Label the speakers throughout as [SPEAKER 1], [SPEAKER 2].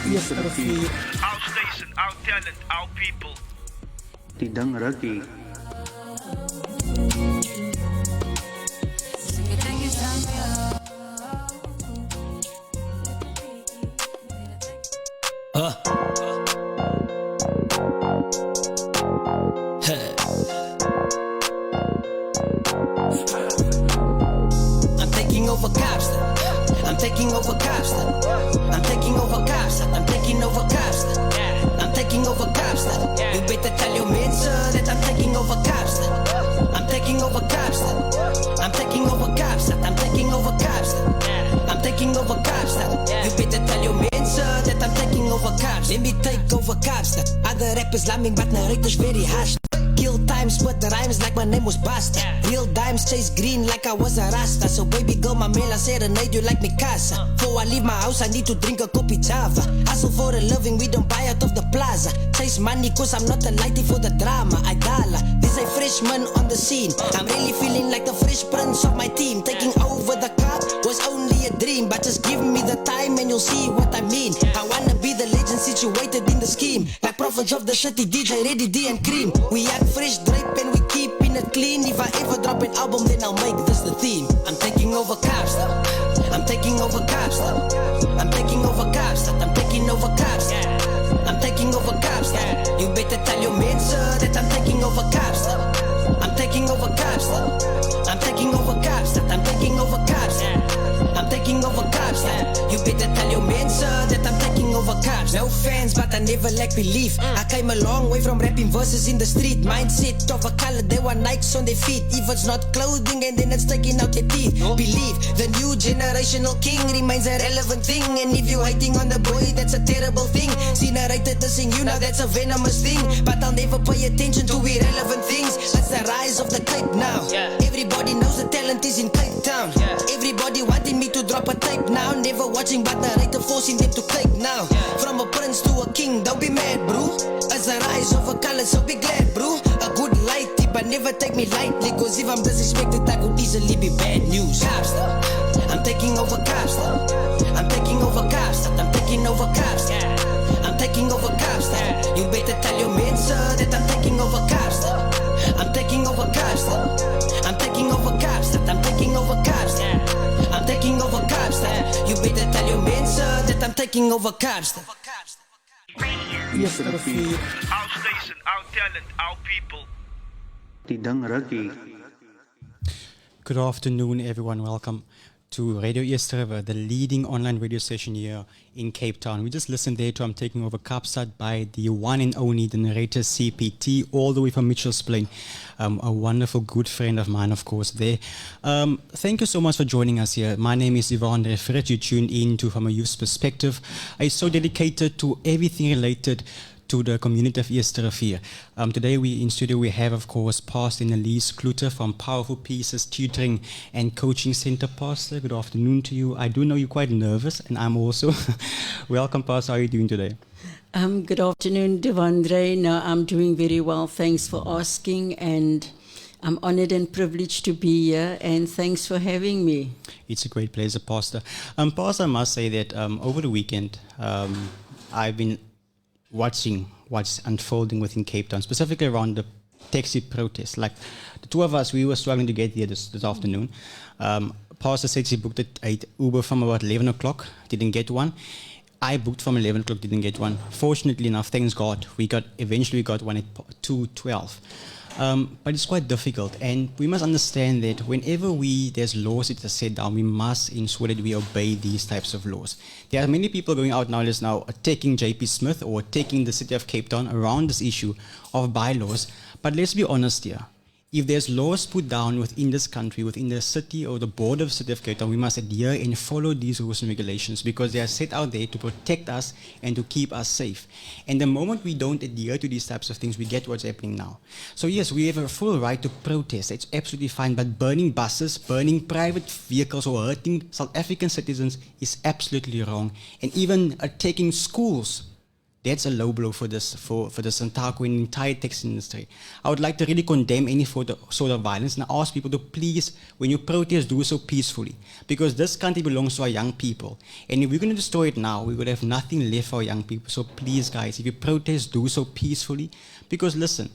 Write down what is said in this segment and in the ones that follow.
[SPEAKER 1] Eersterivier.
[SPEAKER 2] Our station, our talent, our people.
[SPEAKER 3] Tidang Raki.
[SPEAKER 4] I'm taking over Kaapstad. I'm taking over Kaapstad. I'm taking over Kaapstad. I'm taking over Kaapstad. I'm taking over Kaapstad. You better tell your mensen that I'm taking over Kaapstad. I'm taking over Kaapstad. I'm taking over Kaapstad. I'm taking over Kaapstad. I'm taking over Kaapstad. You better tell your mensen that I'm taking over Kaapstad. Let me take over Kaapstad. Other rappers lambing, but narrators very harsh. Kill time, split the rhymes like my name was Basta. Real dimes chase green like I was a Rasta. So baby girl, my mail, I serenade you like Mikasa. Before I leave my house, I need to drink a coffee Java. Hustle for a living, we don't buy out of the plaza. Chase money cause I'm not a lighty for the drama. I dollar, this a freshman on the scene. I'm really feeling like the fresh prince of my team. Taking over the cup was only a dream, but just give me the time and you'll see what I mean. I wanna be the legend situated in the scheme. Like prophets of the city, DJ Ready D and Cream. We act fresh drape and we keeping it clean. If I ever drop an album, then I'll make this the theme. I'm taking over Kaapstad. I'm taking over Kaapstad. I'm taking over Kaapstad. I'm taking over Kaapstad. I'm taking over Kaapstad. You better tell your mensen that I'm taking over Kaapstad. I'm taking over Kaapstad. I'm taking over Kaapstad. I'm taking over Kaapstad. I'm taking over Kaapstad. You better tell your mensen that I'm taking over Kaapstad. No fans, but I never lack belief. I came a long way from rapping verses in the street. Mindset of a color, they want Nikes on their feet. If it's not clothing and then it's taking out your teeth. Believe the new generational king remains a relevant thing. And if you hating on the boy, that's a terrible thing. See narrated to sing you, now that's a venomous thing. But I'll never pay attention to irrelevant things. That's the rise of the Cape now. Everybody knows the talent is in Cape Town. Everybody wanting me to drop a tape now. Never watching but narrator forcing them to take now. From a prince to a king, don't be mad bro. As the rise of a color, so be glad bro. A good light tip, but never take me lightly. Cause if I'm disrespected, I could easily be bad news. Kaapstad, I'm taking over Kaapstad. I'm taking over Kaapstad. I'm taking over Kaapstad. I'm taking over Kaapstad. You better tell your mensen that I'm taking over Kaapstad. I'm taking over Kaapstad. I'm taking over Kaapstad. I'm taking over Kaapstad. I'm taking over Kaapstad. You better tell your mensen that I'm taking over Kaapstad.
[SPEAKER 1] Eersterivier.
[SPEAKER 2] Our station, our talent, our people.
[SPEAKER 3] Tidang Raki.
[SPEAKER 5] Good afternoon, everyone. Welcome to Radio Eersterivier, the leading online radio station here in Cape Town. We just listened there to I'm Taking Over Kaapstad by the one and only, the narrator CPT, all the way from Mitchell's Plain. A wonderful good friend of mine, of course, there. Thank you so much for joining us here. My name is Yvonne Refret. You tuned in to From a Youth's Perspective. I'm so dedicated to everything related to the community of Eersterivier. Today in studio we have, of course, Pastor Annelise Cloete from Powerful Pieces Tutoring and Coaching Center. Pastor, good afternoon to you. I do know you're quite nervous, and I'm also. Welcome, Pastor. How are you doing today?
[SPEAKER 6] Good afternoon, Devandre. No, I'm doing very well. Thanks for asking, and I'm honored and privileged to be here, and thanks for having me.
[SPEAKER 5] It's a great pleasure, Pastor. Pastor, I must say that over the weekend, I've been watching what's unfolding within Cape Town, specifically around the taxi protests. Like the two of us, we were struggling to get here this afternoon. Pastor said she booked a Uber from about 11 o'clock, didn't get one. I booked from 11 o'clock, didn't get one. Fortunately enough, thanks God, we eventually got one at 2:12. But it's quite difficult, and we must understand that whenever there's laws that are set down, we must ensure that we obey these types of laws. There are many people going out now attacking JP Smith or attacking the city of Cape Town around this issue of bylaws. But let's be honest here. If there's laws put down within this country, within the city or the border of the city of Cape Town, we must adhere and follow these rules and regulations because they are set out there to protect us and to keep us safe. And the moment we don't adhere to these types of things, we get what's happening now. So yes, we have a full right to protest. It's absolutely fine. But burning buses, burning private vehicles or hurting South African citizens is absolutely wrong. And even attacking schools That's a low blow for this entire textile industry. I would like to really condemn any sort of violence and ask people to please, when you protest, do so peacefully. Because this country belongs to our young people. And if we're going to destroy it now, we would have nothing left for our young people. So please, guys, if you protest, do so peacefully. Because listen,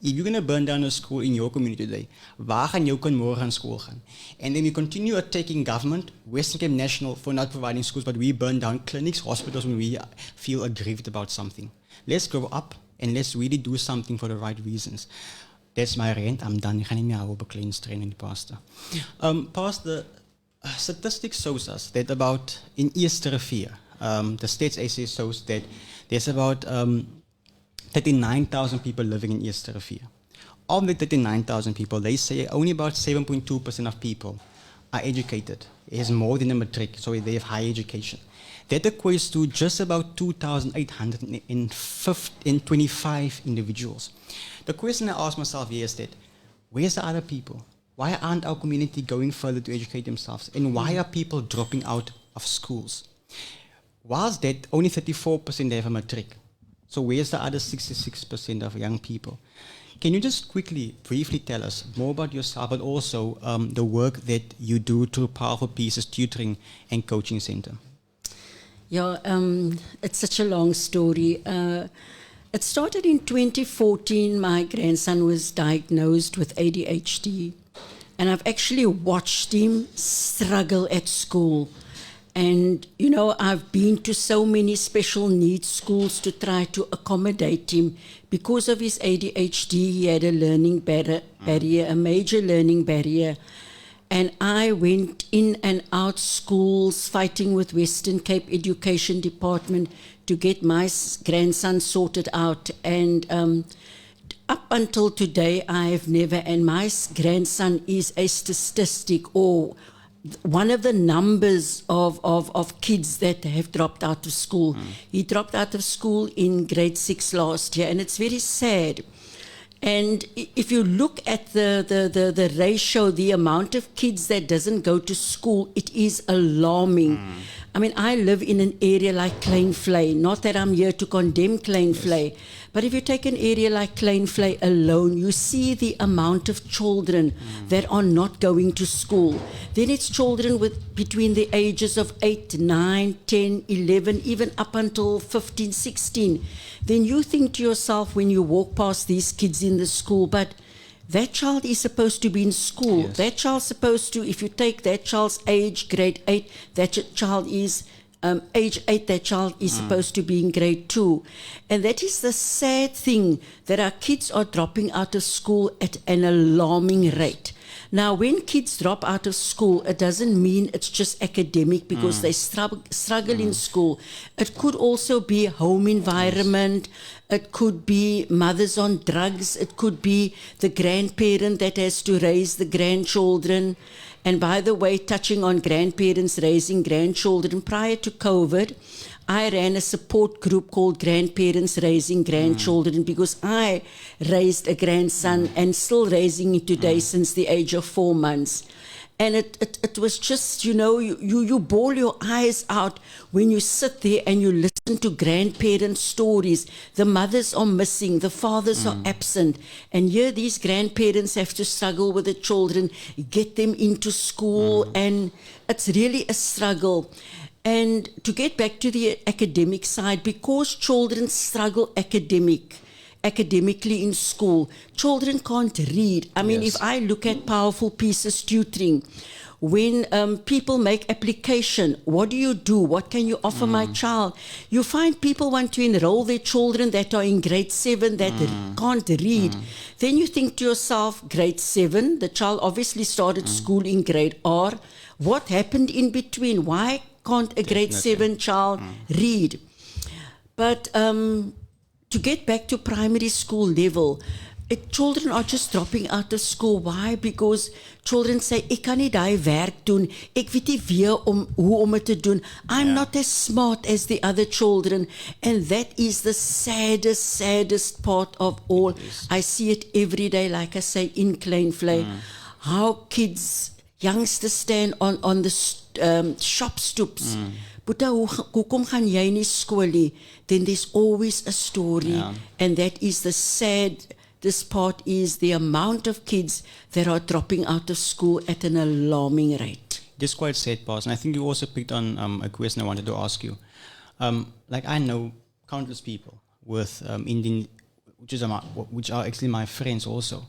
[SPEAKER 5] if you're going to burn down a school in your community today, waar gaan jou kind morgen aan school gaan? And then we continue attacking government, Western Cape National, for not providing schools, but we burn down clinics, hospitals when we feel aggrieved about something. Let's grow up and let's really do something for the right reasons. That's my rant. I'm done. Ik ga niet meer houden over kleine strain in the pastor. Pastor, statistics shows us that about in Eersterivier, the state's AC shows that there's about 39,000 people living in Eersterivier. Of the 39,000 people, they say only about 7.2% of people are educated. It has more than a matric, so they have high education. That equates to just about 2,825 individuals. The question I ask myself here is that, where's the other people? Why aren't our community going further to educate themselves? And why are people dropping out of schools? Whilst that, only 34% have a matric. So where's the other 66% of young people? Can you just briefly tell us more about yourself, but also the work that you do through Powerful Pieces Tutoring and Coaching Center?
[SPEAKER 6] Yeah, it's such a long story. It started in 2014. My grandson was diagnosed with ADHD, and I've actually watched him struggle at school. And, you know, I've been to so many special needs schools to try to accommodate him. Because of his ADHD, he had a learning barrier, a major learning barrier. And I went in and out schools, fighting with Western Cape Education Department to get my grandson sorted out. And up until today, I've never, and my grandson is a statistic or one of the numbers of kids that have dropped out of school. He dropped out of school in grade 6 last year, and it's very sad. And if you look at the ratio, the amount of kids that doesn't go to school, it is alarming. I mean, I live in an area like Kleinvlei. Not that I'm here to condemn Kleinvlei, but if you take an area like Kleinvlei alone, you see the amount of children that are not going to school. Then it's children between the ages of 8, 9, 10, 11, even up until 15, 16. Then you think to yourself when you walk past these kids in the school, but that child is supposed to be in school. Yes. That child's supposed to, if you take that child's age, grade 8, that child is age 8, that child is supposed to be in grade 2. And that is the sad thing, that our kids are dropping out of school at an alarming rate. Now, when kids drop out of school, it doesn't mean it's just academic because they struggle in school. It could also be home environment. It could be mothers on drugs. It could be the grandparent that has to raise the grandchildren. And by the way, touching on grandparents raising grandchildren, prior to COVID, I ran a support group called Grandparents Raising Grandchildren because I raised a grandson and still raising it today since the age of 4 months. And it was just, you know, you bawl your eyes out when you sit there and you listen to grandparent stories. The mothers are missing, the fathers are absent. And here these grandparents have to struggle with the children, get them into school, and it's really a struggle. And to get back to the academic side, because children struggle academically in school, children can't read. I mean, if I look at Powerful Pieces Tutoring, when people make application, what do you do? What can you offer my child? You find people want to enroll their children that are in grade 7 that can't read. Then you think to yourself, grade 7, the child obviously started school in grade R. What happened in between? Why can't a grade 7 child read? But to get back to primary school level, children are just dropping out of school. Why? Because children say, ek kan nie daai werk doen. Ek weet nie weer hoe om het te doen. I'm not as smart as the other children. And that is the saddest part of all. I see it every day, like I say, in Kleinvlei. How kids, youngsters stand on the shop stoops, Boeta, hoekom gaan jy nie skool nie? Then there's always a story.
[SPEAKER 5] Yeah.
[SPEAKER 6] And that is the sad, this part is the amount of kids that are dropping out of school at an alarming rate.
[SPEAKER 5] This quite sad, Pastor. And I think you also picked on a question I wanted to ask you. Like I know countless people with Indian, which are actually my friends also.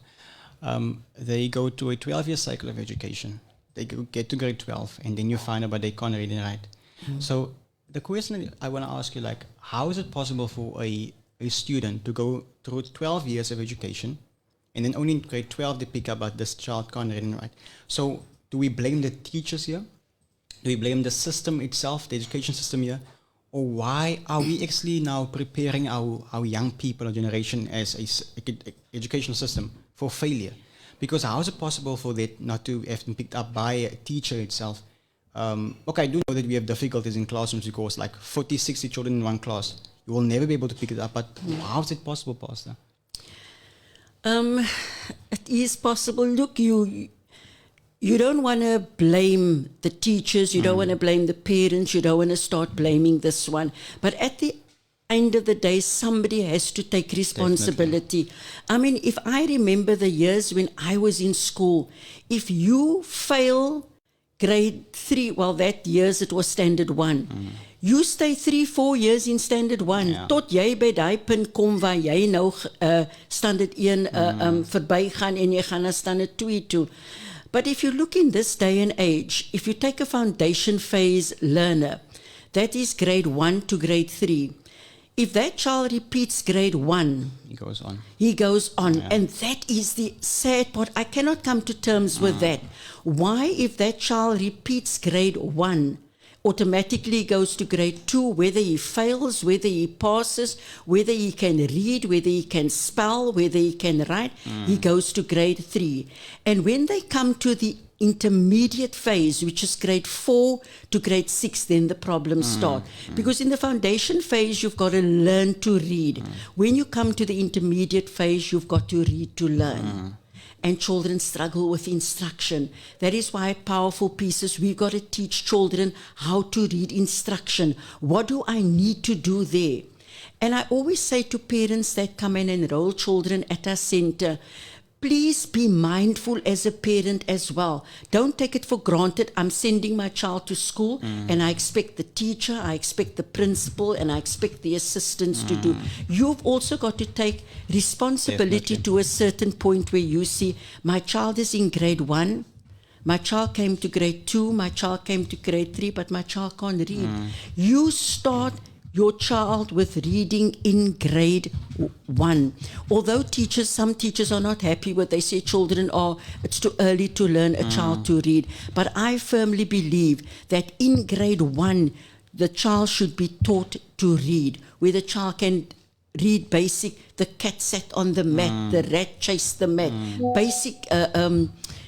[SPEAKER 5] They go to a 12-year cycle of education. They get to grade 12, and then you find out that they can't read and write. So the question I want to ask you, like, how is it possible for a student to go through 12 years of education, and then only in grade 12 they pick up that this child can't read and write? So do we blame the teachers here? Do we blame the system itself, the education system here? Or why are we actually now preparing our young people, our generation, as an educational system for failure? Because how is it possible for that not to have been picked up by a teacher itself? Okay, I do know that we have difficulties in classrooms because like 40, 60 children in one class, you will never be able to pick it up. But how is it possible, Pastor?
[SPEAKER 6] It is possible. Look, you don't want to blame the teachers, you don't want to blame the parents, you don't want to start blaming this one. But at the end of the day, somebody has to take responsibility. Definitely. I mean, if I remember the years when I was in school, if you fail grade 3, well, that years it was standard 1. You stay 3-4 years in standard 1,
[SPEAKER 5] Ja.
[SPEAKER 6] tot jy by die punt kom waar jy nou standard 1 verby gaan en jy gaan na standard 2 toe. But if you look in this day and age, if you take a foundation phase learner, that is grade 1 to grade 3, if that child repeats grade 1,
[SPEAKER 5] He goes on.
[SPEAKER 6] he goes on.
[SPEAKER 5] Yeah.
[SPEAKER 6] And that is the sad part. I cannot come to terms with that. Why, if that child repeats grade 1, automatically goes to grade 2, whether he fails, whether he passes, whether he can read, whether he can spell, whether he can write, he goes to grade 3. And when they come to the intermediate phase, which is grade 4 to grade 6, then the problems start. Because in the foundation phase, you've got to learn to read. When you come to the intermediate phase, you've got to read to learn. And children struggle with instruction. That is why powerful pieces, we've got to teach children how to read instruction. What do I need to do there? And I always say to parents that come and enroll children at our center, please be mindful as a parent as well. Don't take it for granted. I'm sending my child to school and I expect the teacher, I expect the principal, and I expect the assistants to do. You've also got to take responsibility
[SPEAKER 5] Definitely.
[SPEAKER 6] to a certain point where you see, my child is in grade 1, my child came to grade 2, my child came to grade 3, but my child can't read. You start your child with reading in grade 1. Although some teachers are not happy with, they say it's too early to learn a child to read. But I firmly believe that in grade 1, the child should be taught to read, where the child can read basic, the cat sat on the mat, the rat chased the mat, basic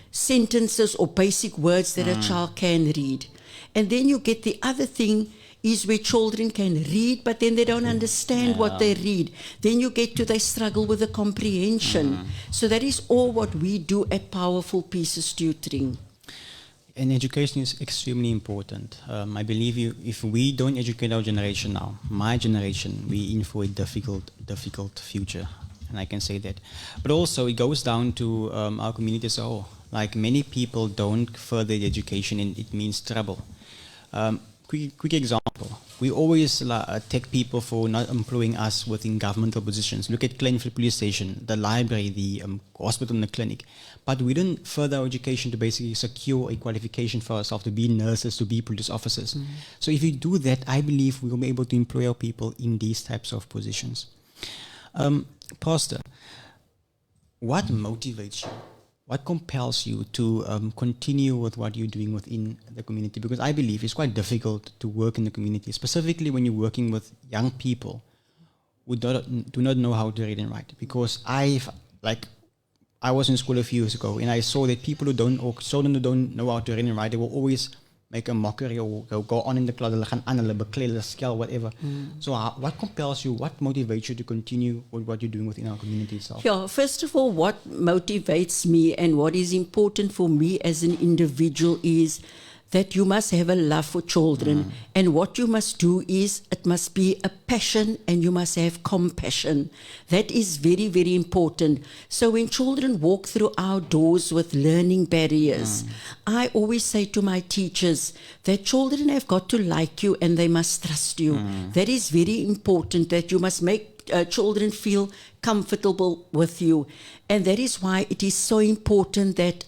[SPEAKER 6] sentences or basic words that a child can read. And then you get the other thing, is where children can read, but then they don't understand what they read. Then you get to, they struggle with the comprehension. So that is all what we do at Powerful Pieces Tutoring.
[SPEAKER 5] And education is extremely important. I believe if we don't educate our generation now, my generation, we're in for a difficult future. And I can say that. But also it goes down to our community as a whole. Like many people don't further the education and it means trouble. Quick example. We always attack people for not employing us within governmental positions. Look at Glenfield Police Station, the library, the hospital and the clinic. But we don't further our education to basically secure a qualification for ourselves to be nurses, to be police officers. So if we do that, I believe we will be able to employ our people in these types of positions. Pastor, what motivates you? What compels you to continue with what you're doing within the community? Because I believe it's quite difficult to work in the community, specifically when you're working with young people who do not know how to read and write. Because I was in school a few years ago, and I saw that people children who don't know how to read and write, they will always make a mockery or go on in the class, whatever. So what compels you, what motivates you to continue with what you're doing within our community itself?
[SPEAKER 6] Yeah, first of all, what motivates me and what is important for me as an individual is that you must have a love for children. And what you must do is, it must be a passion and you must have compassion. That is very, very important. So when children walk through our doors with learning barriers, I always say to my teachers that children have got to like you and they must trust you. That is very important, that you must make children feel comfortable with you. And that is why it is so important that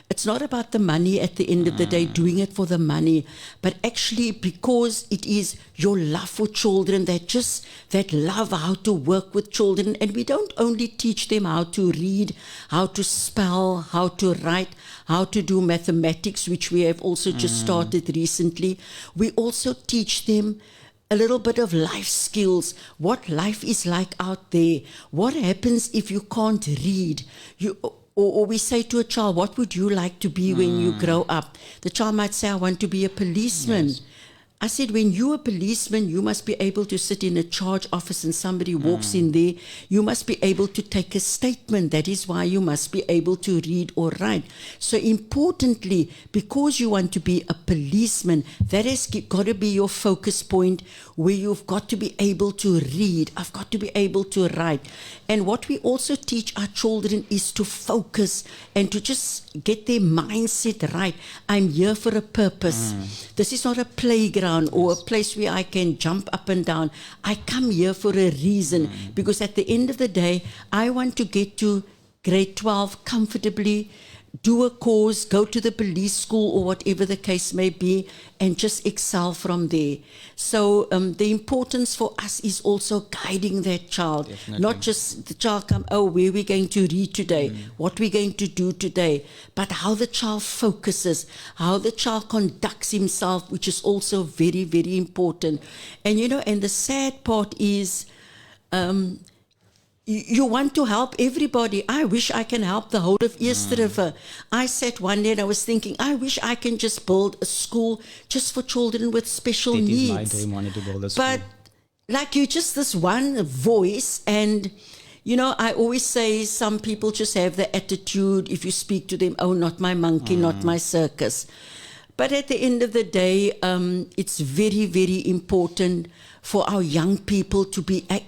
[SPEAKER 6] it's not about the money at the end of the day, doing it for the money, but actually because it is your love for children, that love how to work with children. And we don't only teach them how to read, how to spell, how to write, how to do mathematics, which we have also just started recently. We also teach them a little bit of life skills, what life is like out there. What happens if you can't read? Or we say to a child, what would you like to be when you grow up? The child might say, I want to be a policeman. Yes. I said, when you're a policeman, you must be able to sit in a charge office and somebody walks in there. You must be able to take a statement. That is why you must be able to read or write. So importantly, because you want to be a policeman, that has got to be your focus point, where you've got to be able to read. I've got to be able to write. And what we also teach our children is to focus and to just get their mindset right. I'm here for a purpose. This is not a playground or a place where I can jump up and down. I come here for a reason, because at the end of the day, I want to get to grade 12 comfortably, do a course, go to the police school or whatever the case may be, and just excel from there. So the importance for us is also guiding that child. Definitely. Not just the child come, oh, where are we going to read today? What are we going to do today? But how the child focuses, how the child conducts himself, which is also very, very important. And and the sad part is, you want to help everybody. I wish I can help the whole of Eersterivier. I sat one day and I was thinking, I wish I can just build a school just for children with special needs.
[SPEAKER 5] That is my dream, wanted to build a school.
[SPEAKER 6] But like you're just this one voice, and I always say some people just have the attitude, if you speak to them, oh, not my monkey, not my circus. But at the end of the day, it's very, very important for our young people to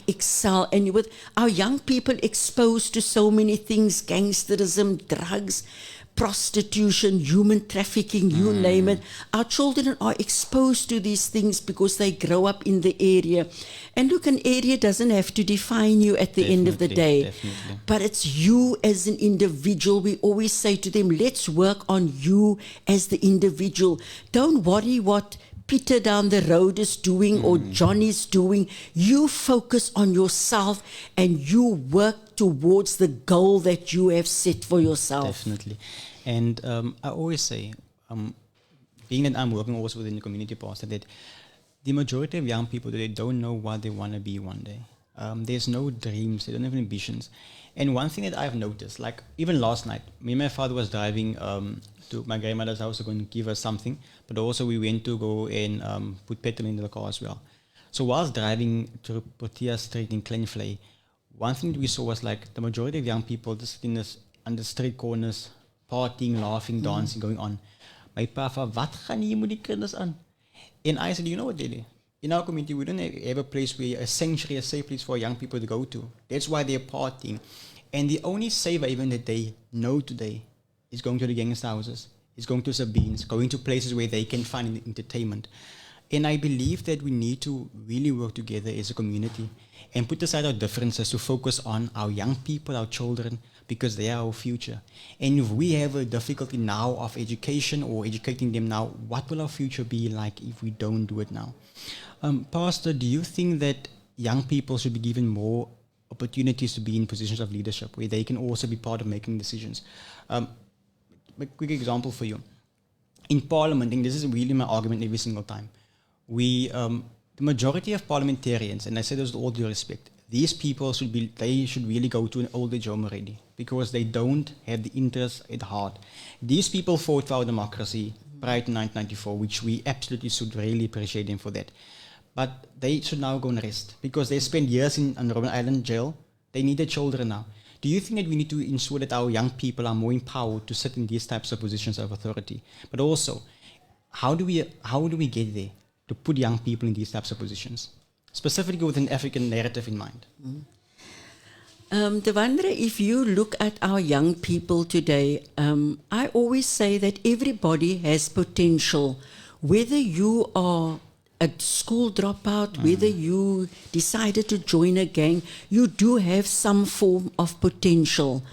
[SPEAKER 6] excel. And with our young people exposed to so many things, gangsterism, drugs, prostitution, human trafficking, you name it. Our children are exposed to these things because they grow up in the area. And look, an area doesn't have to define you at the end of the day. Definitely. But it's you as an individual. We always say to them, let's work on you as the individual. Don't worry what Peter down the road is doing or John is doing. You focus on yourself and you work towards the goal that you have set for yourself.
[SPEAKER 5] Definitely. And I always say, being that I'm working also within the community pastor, that the majority of young people, they don't know what they want to be one day. There's no dreams, they don't have ambitions. And one thing that I've noticed, like even last night, me and my father was driving to my grandmother's house to go and give her something, but also we went to go and put petrol into the car as well. So whilst driving to Portia Street in Kleinvlei, one thing that we saw was like the majority of young people just in this on the street corners, partying, laughing, dancing, going on. My papa, wat gaan hier met die kinders aan? And I said, you know what, Dede? In our community, we don't have a place where a sanctuary, a safe place for young people to go to. That's why they're partying. And the only safe haven that they know today is going to the gangster houses, is going to Sabine's, going to places where they can find entertainment. And I believe that we need to really work together as a community and put aside our differences to focus on our young people, our children, because they are our future. And if we have a difficulty now of education or educating them now, what will our future be like if we don't do it now? Pastor, do you think that young people should be given more opportunities to be in positions of leadership where they can also be part of making decisions? A quick example for you. In Parliament, and this is really my argument every single time, the majority of parliamentarians, and I say this with all due respect, these people should really go to an old age home already because they don't have the interest at heart. These people fought for our democracy prior to 1994, which we absolutely should really appreciate them for that. But they should now go and rest because they spent years in Robben Island jail. They need their children now. Do you think that we need to ensure that our young people are more empowered to sit in these types of positions of authority? But also, how do we get there to put young people in these types of positions, specifically with an African narrative in mind?
[SPEAKER 6] Devandra, if you look at our young people today, I always say that everybody has potential. Whether you are a school dropout, whether you decided to join a gang, you do have some form of potential.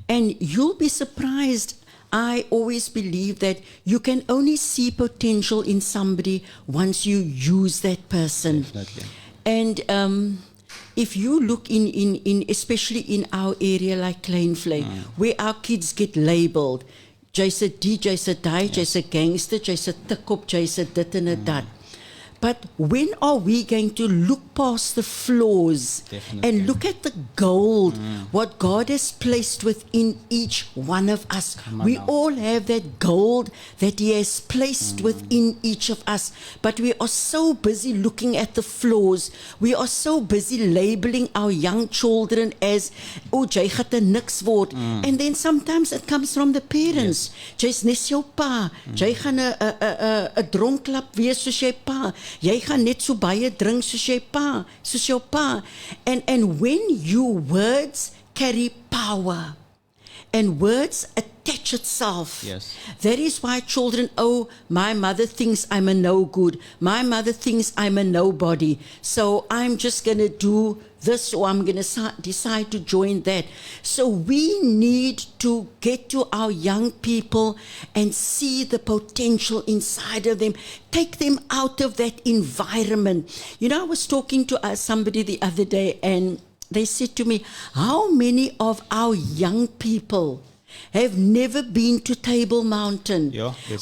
[SPEAKER 6] And you'll be surprised. I always believe that you can only see potential in somebody once you use that person.
[SPEAKER 5] Definitely.
[SPEAKER 6] And if you look in especially in our area like Kleinvlei, where our kids get labeled, jy's 'n D, jy's 'n die, jy's 'n gangster, jy's 'n tikkop, jy's 'n dit en 'n dat. But when are we going to look past the flaws and look at the gold, what God has placed within each one of us? We all have that gold that He has placed within each of us. But we are so busy looking at the flaws. We are so busy labeling our young children as, oh, jy gaan te niks word. And then sometimes it comes from the parents. Jy's nes jou pa. Jy gaan 'n dronklap wees soos jy pa. Jy gaan net so baie drink soos jou pa. And when your words carry power and words attach itself, that is why children, oh, my mother thinks I'm a no good. My mother thinks I'm a nobody. So I'm just going to do this, or I'm going to decide to join that. So we need to get to our young people and see the potential inside of them. Take them out of that environment. You know, I was talking to somebody the other day, and they said to me, how many of our young people have never been to Table Mountain?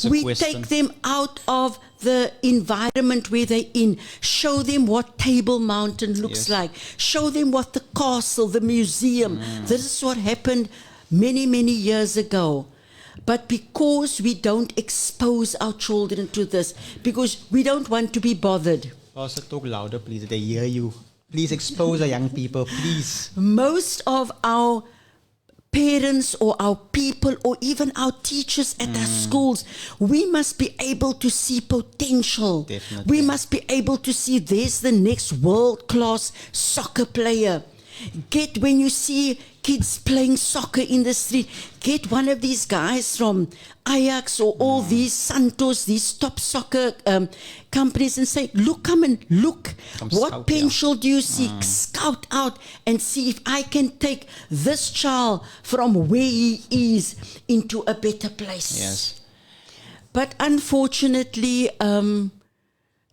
[SPEAKER 6] We take them out of the environment where they're in. Show them what Table Mountain looks like. Show them what the castle, the museum. This is what happened many, many years ago. But because we don't expose our children to this, because we don't want to be bothered.
[SPEAKER 5] Pastor, talk louder, please. They hear you. Please expose our young people, please.
[SPEAKER 6] Most of our parents or our people or even our teachers at our schools, we must be able to see potential.
[SPEAKER 5] Definitely.
[SPEAKER 6] We must be able to see there's the next world-class soccer player. When you see kids playing soccer in the street, get one of these guys from Ajax or all these Santos, these top soccer companies, and say, look, come and look. What potential do you see? Scout out and see if I can take this child from where he is into a better place.
[SPEAKER 5] Yes.
[SPEAKER 6] But unfortunately,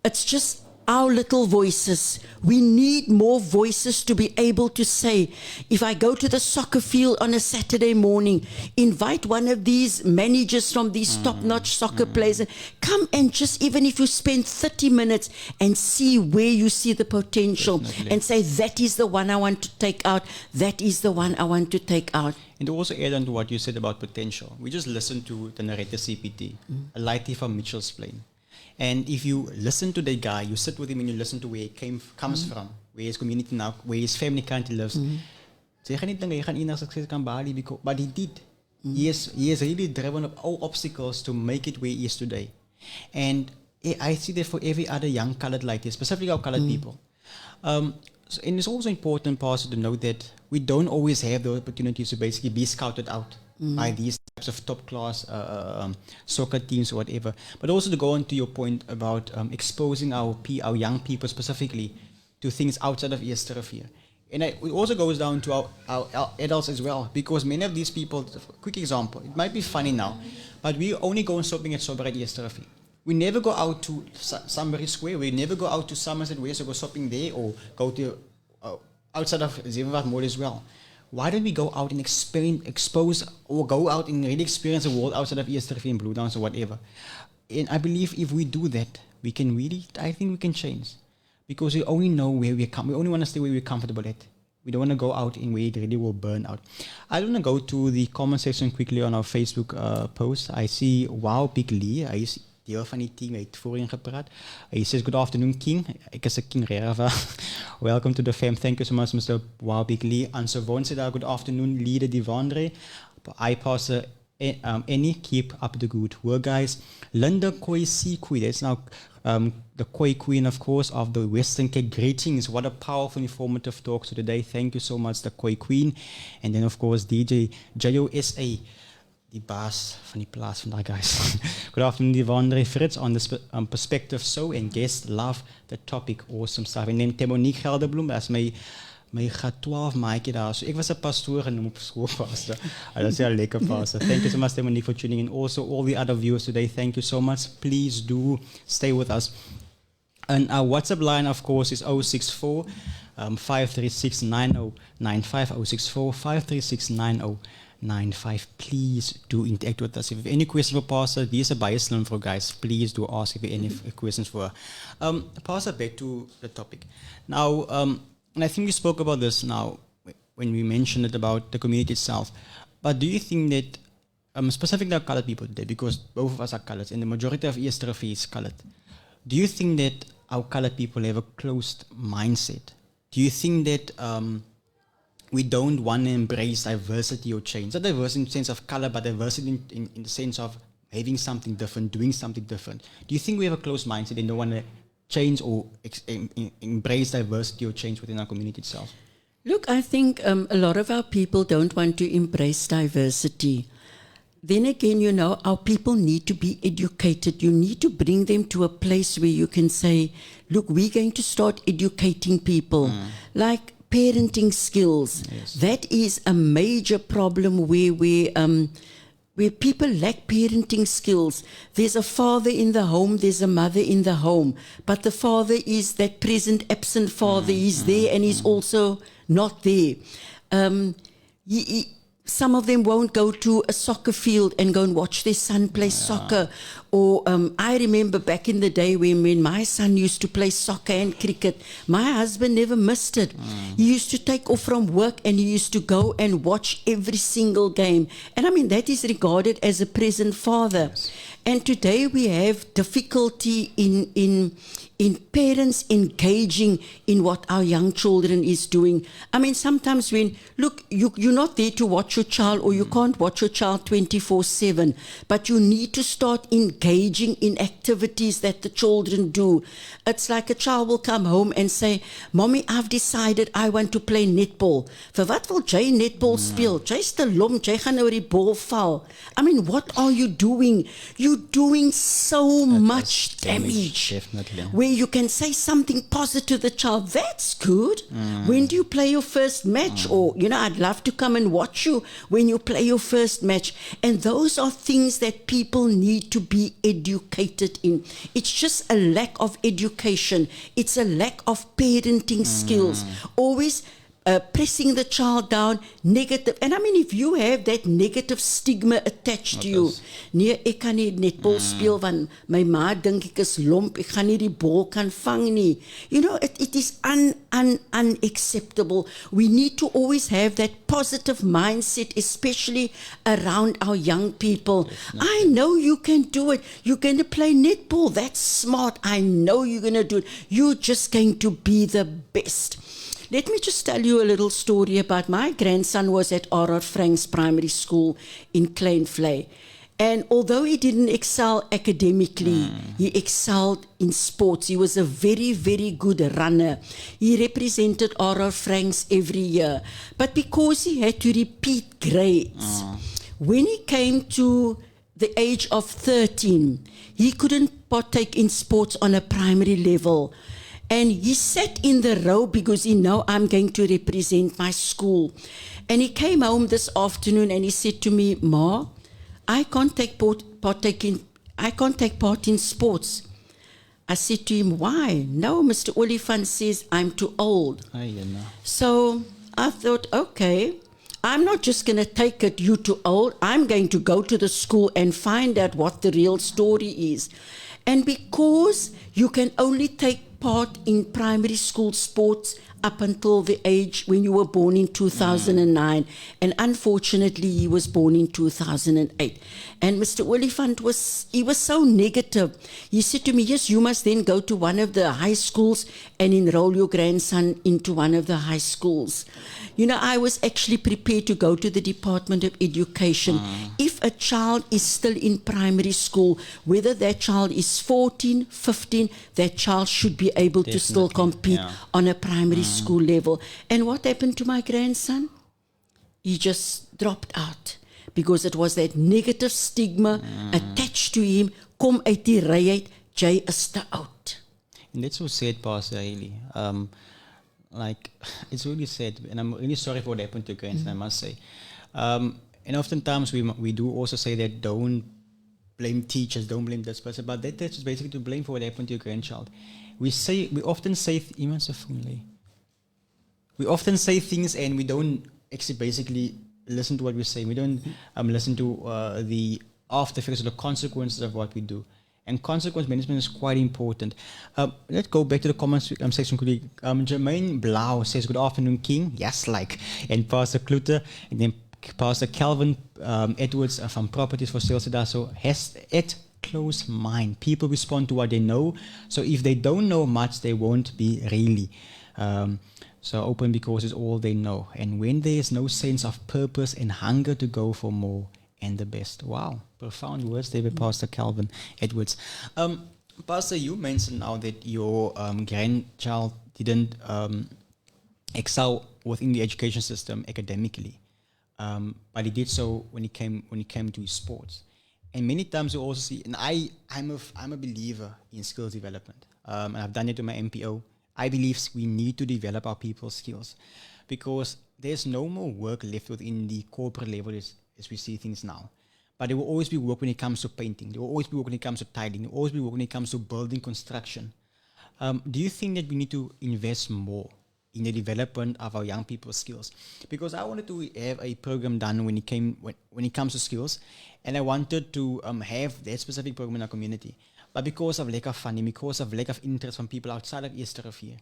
[SPEAKER 6] it's just our little voices. We need more voices to be able to say, if I go to the soccer field on a Saturday morning, invite one of these managers from these top-notch soccer players, and come and just, even if you spend 30 minutes and see where you see the potential, and say, that is the one I want to take out, that is the one I want to take out.
[SPEAKER 5] And to also add on to what you said about potential, we just listened to the narrator CPT, a lighty from Mitchell's Plain. And if you listen to the guy, you sit with him and you listen to where he comes from, where his community now, where his family currently lives. But he did. He has really driven up all obstacles to make it where he is today. And I see that for every other young colored like this, specifically our colored people. And it's also important, Pastor, to note that we don't always have the opportunities to basically be scouted out by these types of top-class soccer teams or whatever. But also to go on to your point about exposing our young people specifically to things outside of Eersterivier. And it also goes down to our adults as well, because many of these people, quick example, it might be funny now, but we only go shopping at Eersterivier. We never go out to Sunbury Square. We never go out to Somerset West to go shopping there, or go to outside of Zevenwacht Mall as well. Why don't we go out and expose, or go out and really experience the world outside of Eersterivier and Blue Downs or whatever? And I believe if we do that, we can really, I think we can change. Because we only know where we come. We only want to stay where we're comfortable at. We don't want to go out in where it really will burn out. I want to go to the comment section quickly on our Facebook post. I see Wow Big Lee. Hy is deel van die team. Hy het voorheen gepraat. He says, good afternoon, King. Ek is 'n King Rerava. Welcome to the fam. Thank you so much, Mr. Wow Big Lee. Answer Von said, good afternoon, Leader Divandre. I Pastor Any, keep up the good work, guys. Linda Koi Sikui, that's now the Koi Queen, of course, of the Western Cape. Greetings. What a powerful, informative talk today. Thank you so much, the Koi Queen. And then, of course, DJ JOSA, the baas van die plaas vandaag, guys. Good afternoon, Divandre Fritz, on the perspective so, and guest love the topic. Awesome stuff. And then Temonique Gelderbloem, that's my gaat 12 maatje daar. So ek was 'n pastoor en op skool pastor. Dat is ja lekker pastor. Thank you so much, Monique, for tuning in. Also, all the other viewers today, thank you so much. Please do stay with us. And our WhatsApp line, of course, is 064 536 9095. 064 536 9095. Please do interact with us. If you have any questions for Pastor, these are bias for guys. Please do ask if you have any questions for her. Pastor, back to the topic. Now, and I think we spoke about this now when we mentioned it about the community itself. But do you think that, specifically our colored people today, because both of us are colored and the majority of Eersterivier is colored, do you think that our colored people have a closed mindset? Do you think that we don't want to embrace diversity or change? Not diversity in the sense of color, but diversity in the sense of having something different, doing something different. Do you think we have a closed mindset and don't want to change or embrace diversity or change within our community itself?
[SPEAKER 6] Look, I think a lot of our people don't want to embrace diversity. Then again, you know, our people need to be educated. You need to bring them to a place where you can say, look, we're going to start educating people. Like parenting skills. Yes. That is a major problem where people lack parenting skills. There's a father in the home, there's a mother in the home, but the father is that present, absent father. He's there and he's also not there. Some of them won't go to a soccer field and go and watch their son play soccer. Or I remember back in the day when my son used to play soccer and cricket, my husband never missed it. He used to take off from work and he used to go and watch every single game. And I mean, that is regarded as a present father. Yes. And today we have difficulty in parents engaging in what our young children is doing. I mean, sometimes when, look, you're not there to watch your child, or you can't watch your child 24/7, but you need to start engaging in activities that the children do. It's like a child will come home and say, Mommy, I've decided I want to play netball. Vir wat wil jy netball speel? Jy's te lom, jy gaan oor die bal val. I mean, what are you doing? You're doing so much damage.
[SPEAKER 5] Definitely.
[SPEAKER 6] Where you can say something positive to the child, that's good. When do you play your first match? Or, you know, I'd love to come and watch you when you play your first match. And those are things that people need to be educated in. It's just a lack of education. It's a lack of parenting skills. Always pressing the child down, negative. And I mean, if you have that negative stigma attached to you, nee, ek kan nie netbal speel want my ma dink ek is lomp, ek gaan nie die bal kan vang nie. You know, it is unacceptable. We need to always have that positive mindset, especially around our young people. Definitely. I know you can do it. You're going to play netball. That's smart. I know you're going to do it. You're just going to be the best. Let me just tell you a little story about my grandson was at R.R. Franks Primary School in Kleinvlei. And although he didn't excel academically, he excelled in sports. He was a very, very good runner. He represented R.R. Franks every year. But because he had to repeat grades, when he came to the age of 13, he couldn't partake in sports on a primary level. And he sat in the row because he know I'm going to represent my school. And he came home this afternoon and he said to me, Ma, I can't take part in sports. I said to him, why? No, Mr. Olifant says I'm too old. So I thought, okay, I'm not just going to take it, you too old. I'm going to go to the school and find out what the real story is. And because you can only take part in primary school sports up until the age when you were born in 2009. And unfortunately, he was born in 2008. And Mr. Olifant was so negative. He said to me, yes, you must then go to one of the high schools and enroll your grandson into one of the high schools. You know, I was actually prepared to go to the Department of Education. If a child is still in primary school, whether that child is 14, 15, that child should be able to still compete on a primary school level. And what happened to my grandson? He just dropped out because it was that negative stigma attached to him. Kom uit die ry uit, jy is te oud.
[SPEAKER 5] And that's so sad, Pastor, really. Like, it's really sad, and I'm really sorry for what happened to your grandson, I must say. And oftentimes we do also say that don't blame teachers, don't blame this person, but that's just basically to blame for what happened to your grandchild. We often say things and we don't actually basically listen to what we say. We don't listen to the after effects or the consequences of what we do. And consequence management is quite important. Let's go back to the comments section quickly. Jermaine Blau says, good afternoon, King. Yes, like. And Pastor Cloete. And then Pastor Calvin Edwards from Properties for Sales. So has it close mind. People respond to what they know. So if they don't know much, they won't be really. So open because it's all they know. And when there is no sense of purpose and hunger to go for more and the best. Wow. Profound words there by Pastor Calvin Edwards. Pastor, you mentioned now that your grandchild didn't excel within the education system academically, but he did so when it came to his sports. And many times you also see, and I'm a believer in skills development, and I've done it to my MPO. I believe we need to develop our people's skills because there's no more work left within the corporate level as we see things now. But there will always be work when it comes to painting. There will always be work when it comes to tiling. There will always be work when it comes to building construction. Do you think that we need to invest more in the development of our young people's skills? Because I wanted to have a program done when it comes to skills, and I wanted to have that specific program in our community. But because of lack of funding, because of lack of interest from people outside of Eersterivier,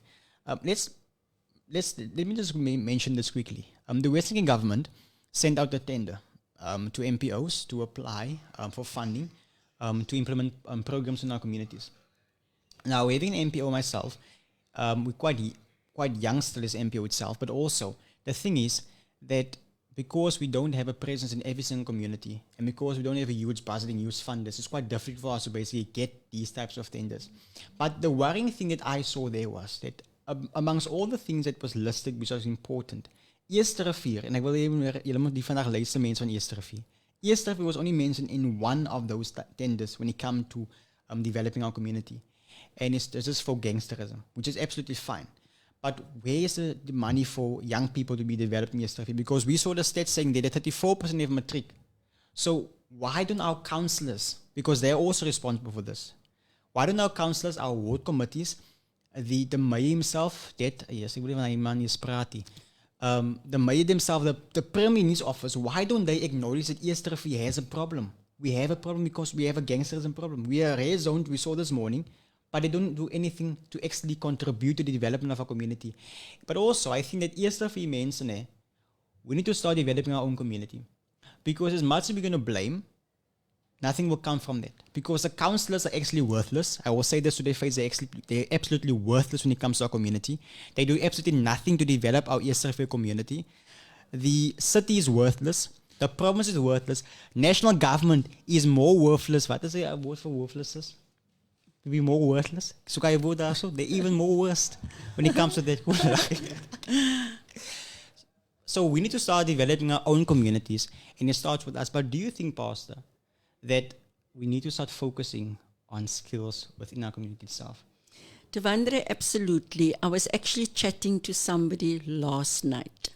[SPEAKER 5] let me just mention this quickly. The Western Cape government sent out a tender to MPOs to apply for funding to implement programs in our communities. Now, having an MPO myself, we're quite young still as MPO itself, but also the thing is that because we don't have a presence in every single community, and because we don't have a huge budget and huge funders, it's quite difficult for us to basically get these types of tenders. But the worrying thing that I saw there was that amongst all the things that was listed, which was important, Eersterivier, en ek wil julle moet die vandag luister mense van Eersterivier. Eersterivier was only mentioned in one of those tenders when it comes to developing our community. And this is for gangsterism, which is absolutely fine. But where is the money for young people to be developed in Eersterivier? Because we saw the stats saying that 34% have matric. So why don't our councillors, because they're also responsible for this, why don't our councillors, our ward committees, the mayor himself, yes, ek wil nie van hy man is praat nie. The mayor themselves, the Premier Minister's office, why don't they acknowledge that Eersterivier has a problem? We have a problem because we have a gangsterism problem. We are red zoned, we saw this morning, but they don't do anything to actually contribute to the development of our community. But also, I think that Eersterivier mense, we need to start developing our own community. Because as much as we're going to blame, nothing will come from that. Because the councillors are actually worthless. I will say this to their face, they're absolutely worthless when it comes to our community. They do absolutely nothing to develop our Eersterivier community. The city is worthless. The province is worthless. National government is more worthless. What is a word for worthless? To be more worthless? So kan je woord daar zo? They're even more worst when it comes to that. So we need to start developing our own communities, and it starts with us. But do you think, Pastor, that we need to start focusing on skills within our community itself?
[SPEAKER 6] Devandre, absolutely. I was actually chatting to somebody last night.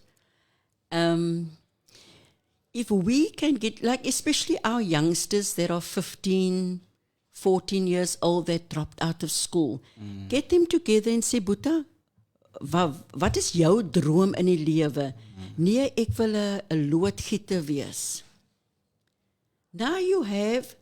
[SPEAKER 6] If we can get, like especially our youngsters that are 15, 14 years old that dropped out of school, get them together and say, Boeta, wat is jou droom in die lewe? Nee, ek wil 'n loodgieter wees. Now you have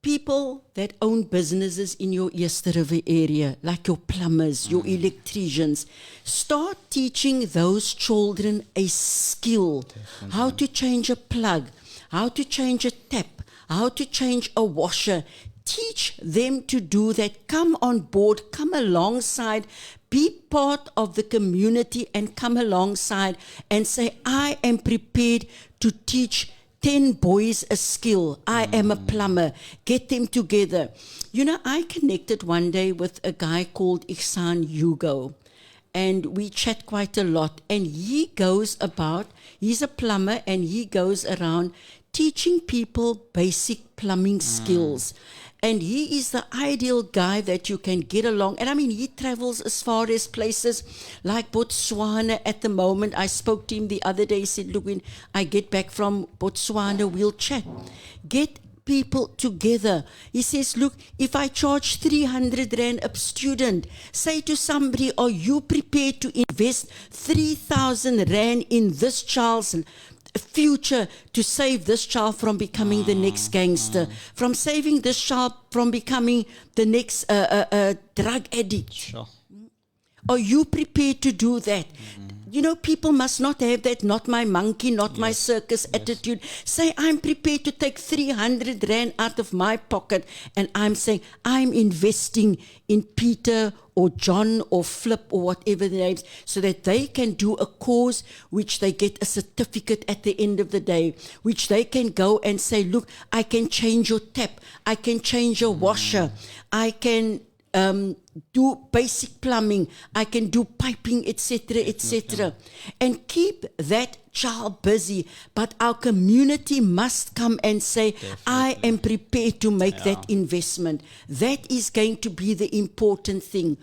[SPEAKER 6] people that own businesses in your Eersterivier area, like your plumbers, your electricians, start teaching those children a skill. How to change a plug, how to change a tap, how to change a washer. Teach them to do that. Come on board, come alongside, be part of the community and come alongside and say, I am prepared to teach 10 boys a skill. I am a plumber. Get them together. You know, I connected one day with a guy called Ihsan Hugo, and we chat quite a lot. And he goes about, he's a plumber, and he goes around teaching people basic plumbing skills. And he is the ideal guy that you can get along. And I mean, he travels as far as places like Botswana at the moment. I spoke to him the other day. He said, look, when I get back from Botswana, we'll chat. Get people together. He says, look, if I charge 300 Rand a student, say to somebody, are you prepared to invest 3,000 Rand in this child's future to save this child from becoming the next gangster, from saving this child from becoming the next drug addict?
[SPEAKER 5] Sure.
[SPEAKER 6] Are you prepared to do that? You know, people must not have that not my monkey, not my circus attitude. Say, I'm prepared to take 300 Rand out of my pocket, and I'm saying, I'm investing in Peter or John or Flip or whatever the names, so that they can do a course which they get a certificate at the end of the day, which they can go and say, look, I can change your tap, I can change your washer, I can do basic plumbing, I can do piping, etc., etc. And keep that child busy. But our community must come and say, I am prepared to make that investment. That is going to be the important thing.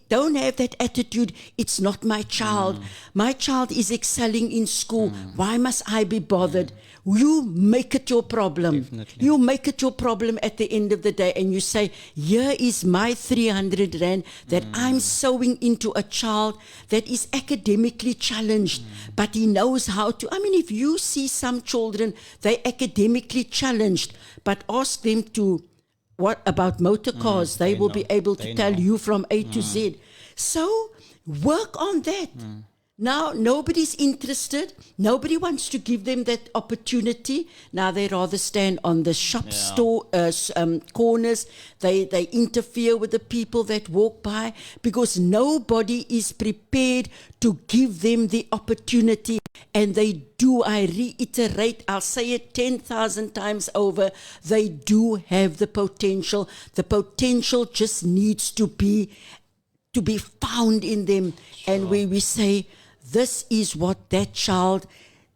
[SPEAKER 6] Don't have that attitude, it's not my child. My child is excelling in school. Why must I be bothered? You make it your problem.
[SPEAKER 5] Definitely.
[SPEAKER 6] You make it your problem at the end of the day, and you say, here is my 300 Rand that I'm sowing into a child that is academically challenged, but he knows how to. I mean, if you see some children, they're academically challenged, but ask them to, what about motor cars? They will be able to tell you from A to Z. So work on that. Now, nobody's interested. Nobody wants to give them that opportunity. Now, they rather stand on the shop store corners. They interfere with the people that walk by, because nobody is prepared to give them the opportunity. And they do, I reiterate, I'll say it 10,000 times over, they do have the potential. The potential just needs to be found in them. And where we say, this is what that child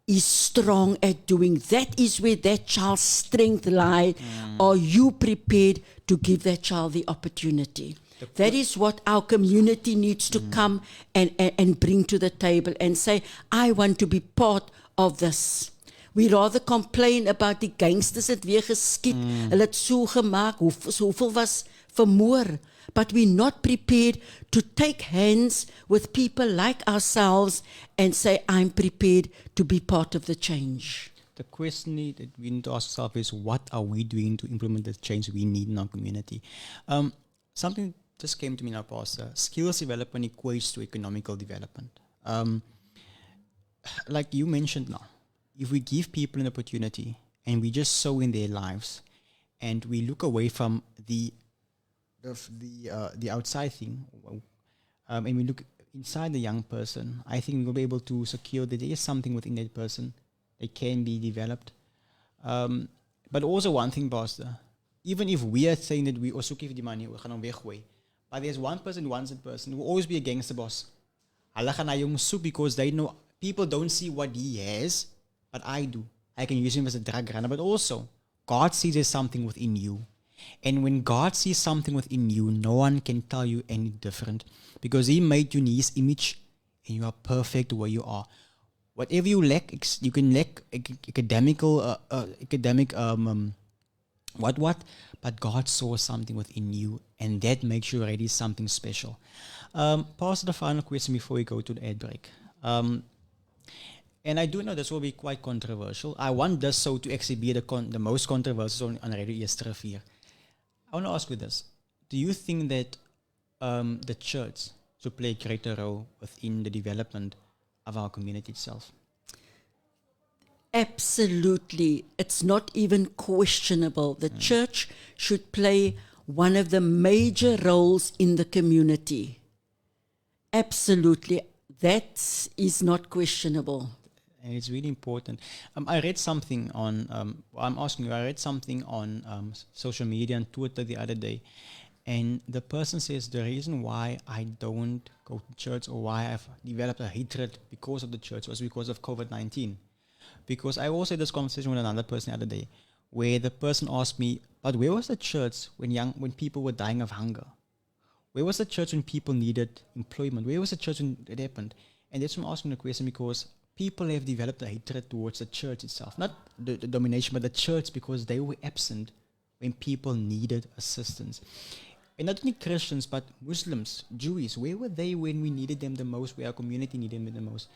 [SPEAKER 6] is strong at doing. That is where that child's strength lies. Are you prepared to give that child the opportunity? That is what our community needs to come and bring to the table and say, I want to be part of this. We rather complain about die gangsters het weer geskiet, hulle het so gemaak, hoeveel was vermoor. But we're not prepared to take hands with people like ourselves and say, I'm prepared to be part of the change.
[SPEAKER 5] The question that we need to ask ourselves is, what are we doing to implement the change we need in our community? Something just came to me now, Pastor. Skills development equates to economical development. Like you mentioned now, if we give people an opportunity and we just sow in their lives and we look away from the outside thing, and we look inside the young person, I think we'll be able to secure that there is something within that person that can be developed. But also one thing, Pastor, even if we are saying that we also give the money, we gaan hom weggooi, but there's one person who wants that person who will always be a gangster boss. Hulle gaan na hom soek because they know people don't see what he has, but I do. I can use him as a drug runner, but also God sees there's something within you. And when God sees something within you, no one can tell you any different, because He made you in His image and you are perfect where you are. Whatever you lack, you can lack but God saw something within you, and that makes you already something special. Pastor, the final question before we go to the ad break. And I do know this will be quite controversial. I want this so to actually be the most controversial on Radio Eersterivier. I want to ask you this. Do you think that the church should play a greater role within the development of our community itself?
[SPEAKER 6] Absolutely. It's not even questionable. The church should play one of the major roles in the community. Absolutely. That is not questionable.
[SPEAKER 5] And it's really important. I read something on, I read something on social media and Twitter the other day. And the person says the reason why I don't go to church or why I've developed a hatred because of the church was because of COVID-19. Because I also had this conversation with another person the other day where the person asked me, but where was the church when people were dying of hunger? Where was the church when people needed employment? Where was the church when it happened? And that's why I'm asking the question, because people have developed a hatred towards the church itself. Not the domination, but the church, because they were absent when people needed assistance. And not only Christians, but Muslims, Jews, where were they when we needed them the most, where our community needed them the most?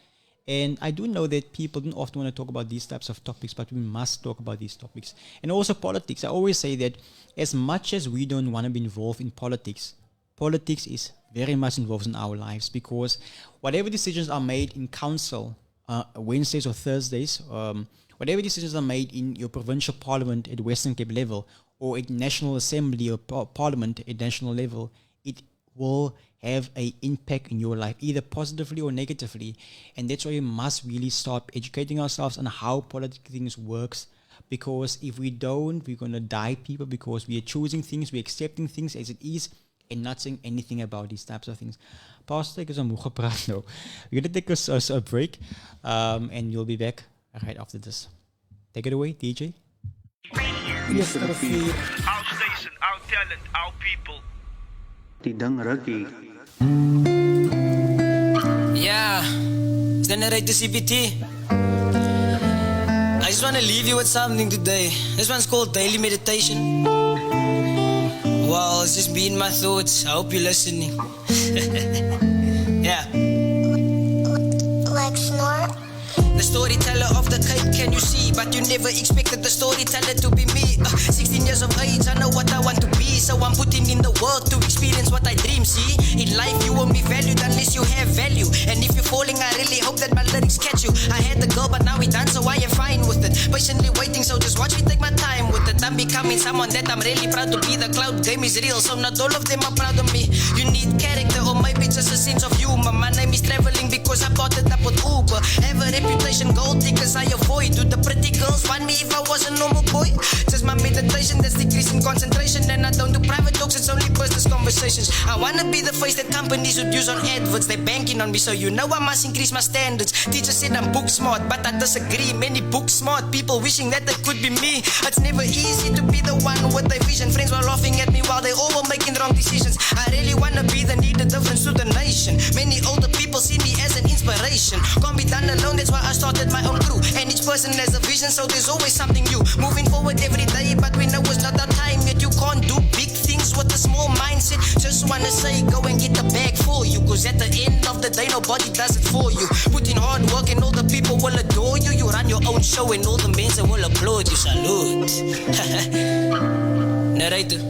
[SPEAKER 5] And I do know that people don't often want to talk about these types of topics, but we must talk about these topics. And also politics. I always say that as much as we don't want to be involved in politics, politics is very much involved in our lives, because whatever decisions are made in council, Wednesdays or Thursdays, whatever decisions are made in your provincial parliament at Western Cape level, or at National Assembly or Parliament at national level, it will have an impact in your life, either positively or negatively. And that's why we must really start educating ourselves on how political things works. Because if we don't, we're going to die people, because we are choosing things, we're accepting things as it is, and not saying anything about these types of things. Pastor, ek is al moe gepraat nou. We're going to take a break, and you'll be back right after this. Take it away, DJ.
[SPEAKER 3] Eersterivier.
[SPEAKER 2] Our station, our talent, our people.
[SPEAKER 3] Tidang Ruggie.
[SPEAKER 4] Yeah, it's the narrator CBT. I just want to leave you with something today. This one's called Daily Meditation. Wow, it's just been my thoughts. I hope you're listening. Yeah.
[SPEAKER 1] Like snort.
[SPEAKER 4] The storyteller of the Cape, can you see? But you never expected the storyteller to be me. 16 years of age, I know what I want to be. So I'm putting in the work to experience what I dream, see? In life you won't be valued unless you have value. And if you're falling, I really hope that my lyrics catch you. I had the girl, but now we done, so I am fine with it. Patiently waiting, so just watch me take my time with it. I'm becoming someone that I'm really proud to be. The cloud game is real, so not all of them are proud of me. You need character, or maybe just a sense of humor. My name is traveling because I bought it up with Uber. Have a reputation, gold diggers I avoid. Do the pretty girls find me if I was a normal boy? Just my meditation that's decreasing concentration. And I don't do private talks, it's only business conversations. I wanna be the face that companies would use on adverts. They banking on me, so you know I must increase my standards. Teacher said I'm book smart, but I disagree. Many book smart people wishing that they could be me. It's never easy to be the one with a vision. Friends were laughing at me while they all were making wrong decisions. I really wanna be the needed difference to the nation. Many older people see me as an inspiration. Can't be done alone, that's why I started my own crew. And each person has a vision, so there's always something new. Moving forward every day, but we know it's not our time yet. You can't do big things with a small mindset. Just wanna say, go and get the bag for you. Cause at the end of the day, nobody does it for you. Put in hard work and all the people will adore you. You run your own show and all the men will applaud you. Salute. Narrator.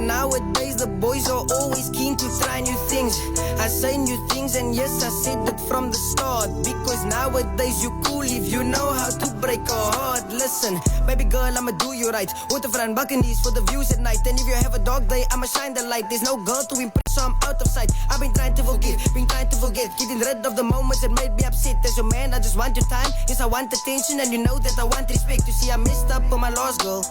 [SPEAKER 4] nowadays the boys are always keen to try new things. I say new things and yes, I said it from the start. Because nowadays you cool if you know how to break a heart. Listen, baby girl, I'ma do you right. Want to run balconies for the views at night. And if you have a dog day, I'ma shine the light. There's no girl to impress, so I'm out of sight. I've been trying to forgive, been trying to forget. Getting rid of the moments that made me upset. As your man, I just want your time. Yes, I want attention and you know that I want respect. You see, I messed up on my last girl.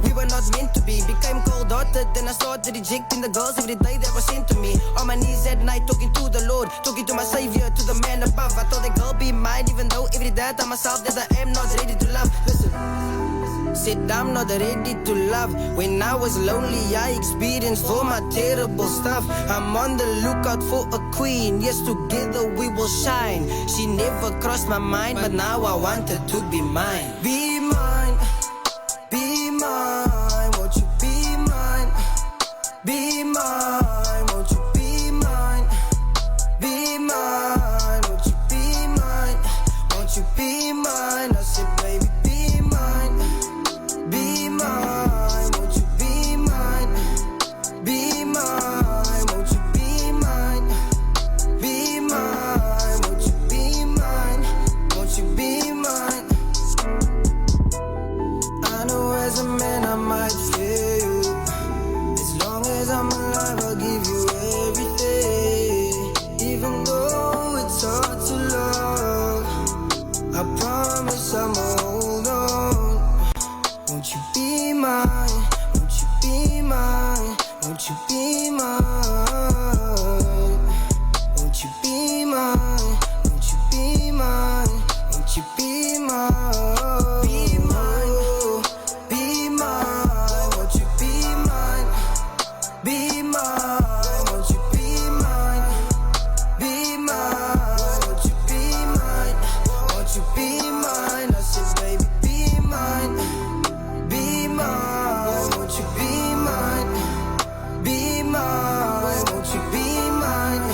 [SPEAKER 4] We were not meant to be. Became cold-hearted, then I started rejecting the girls every day that were sent to me. On my knees at night, talking to the Lord, talking to my Savior, to the man above. I thought that girl be mine, even though every day I tell myself that I am not ready to love. Listen, said I'm not ready to love. When I was lonely, I experienced all my terrible stuff. I'm on the lookout for a queen. Yes, together we will shine. She never crossed my mind, but now I want her to be mine. Be mine. Be mine, won't you be mine? Be mine, won't you be mine? Be mine, won't you be mine? Won't you be mine? I said, baby, be mine. Be mine, won't you be mine? Be mine, won't you be mine? Be mine, won't you be mine? Won't you be mine? I know as a man I might fail you. As long as I'm alive, I'll give you everything. Even though it's hard to love, I promise I'ma hold on. Won't you be mine? Won't you be mine? Won't you be mine? Won't you be mine? Won't you be mine? Won't you be mine? Be mine. Be mine, won't you be mine? Be mine, won't you be mine? Be mine, won't you be mine? Won't you be mine? I said, baby, be mine. Be mine, won't you be mine? Be mine, won't you be mine?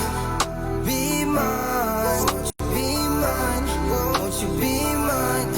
[SPEAKER 4] Be mine, won't you be mine? Won't you be mine?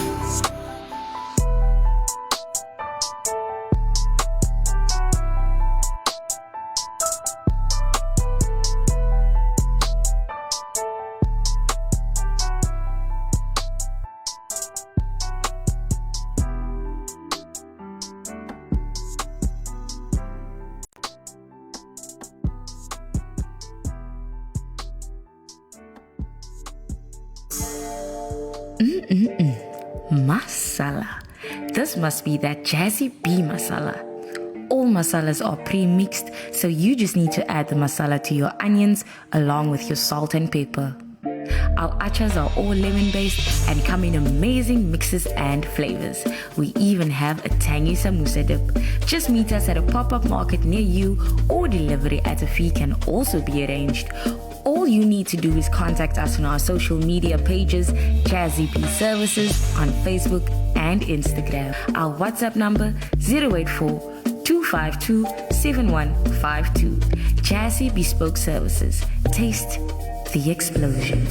[SPEAKER 7] Masala. This must be that jazzy bee masala. All masalas are pre-mixed, so you just need to add the masala to your onions along with your salt and pepper. Our achas are all lemon-based and come in amazing mixes and flavors. We even have a tangy samosa dip. Just meet us at a pop-up market near you, or delivery at a fee can also be arranged. All you need to do is contact us on our social media pages, Jazzy Bee Services, on Facebook and Instagram. Our WhatsApp number 084-252-7152. Jazzy Bespoke Services. Taste the explosion.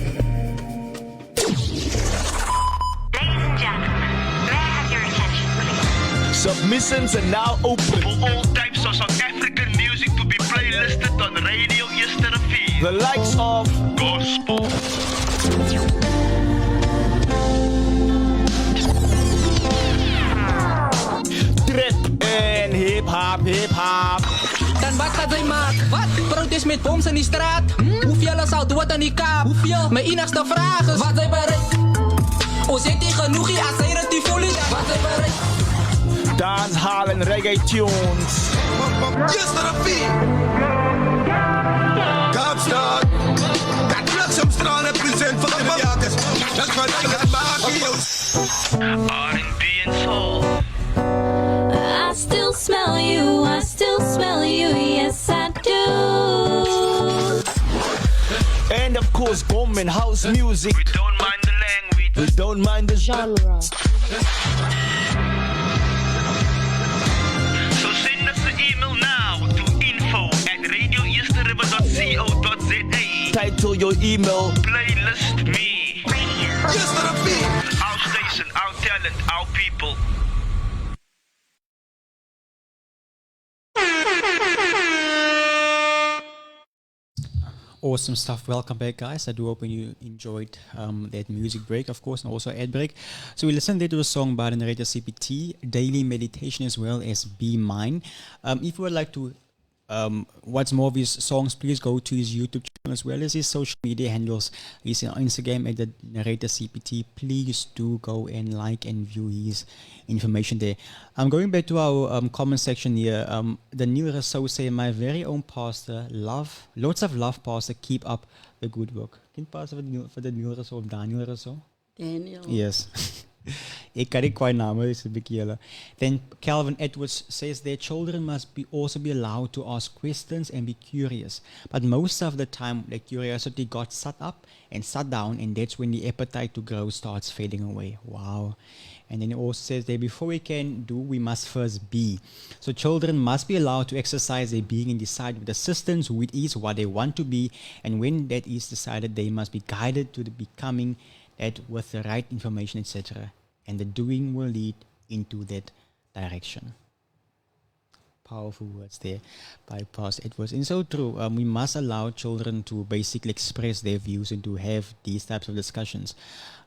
[SPEAKER 8] Ladies and gentlemen, may I have your attention, please?
[SPEAKER 2] Submissions are now open for all types of South African music to be playlisted on Radio Eersterivier. The likes of gospel, trap en hip-hop.
[SPEAKER 9] Dan wat gaat hij maken? Wat? Protest met boms in die straat? Hoeveel zou dood aan die kaap? Hoeveel? Mijn enigste vraag is: wat hij bereikt? O, zit hij genoeg hier als hij het die volle? Wat hij bereikt?
[SPEAKER 2] Dancehall en reggae tunes.
[SPEAKER 10] Eersterivier. Kaapstad. Dat bliksemstraal represent voor de jagers. Dat gaat het maken, jongens.
[SPEAKER 2] R&B en soul.
[SPEAKER 11] I still smell you, I still smell you, yes I do.
[SPEAKER 2] And of course, bomb and house music. We don't mind the language. We don't mind the genre. So send us an email now to info@radioeasterriver.co.za. Title your email Playlist Me.
[SPEAKER 10] Eersterivier.
[SPEAKER 2] Our station, our talent, our people.
[SPEAKER 5] Awesome stuff. Welcome back, guys. I do hope you enjoyed that music break, of course, and also ad break. So we listened there to a song by the narrator CPT, Daily Meditation, as well as Be Mine. If you would like to watch more of his songs, please go to his YouTube channel as well as his social media handles. He's on Instagram at the narrator CPT. Please do go and like and view his information there. I'm going back to our comment section here. The Neil Rousseau say, my very own pastor, lots of love, pastor, keep up the good work. Can pastor for the Neil Rousseau of Daniel Rousseau?
[SPEAKER 6] Daniel.
[SPEAKER 5] Yes. Ik kan niet kwijt namen, is een beetje jelle. Then Calvin Edwards says their children must also be allowed to ask questions and be curious. But most of the time, the curiosity got sat up and sat down, and that's when the appetite to grow starts fading away. Wow. And then it also says that before we can do, we must first be. So children must be allowed to exercise their being and decide with assistance who it is, what they want to be. And when that is decided, they must be guided to the becoming that with the right information, etc. And the doing will lead into that direction. Powerful words there by Pastor Edwards. And so true, we must allow children to basically express their views and to have these types of discussions.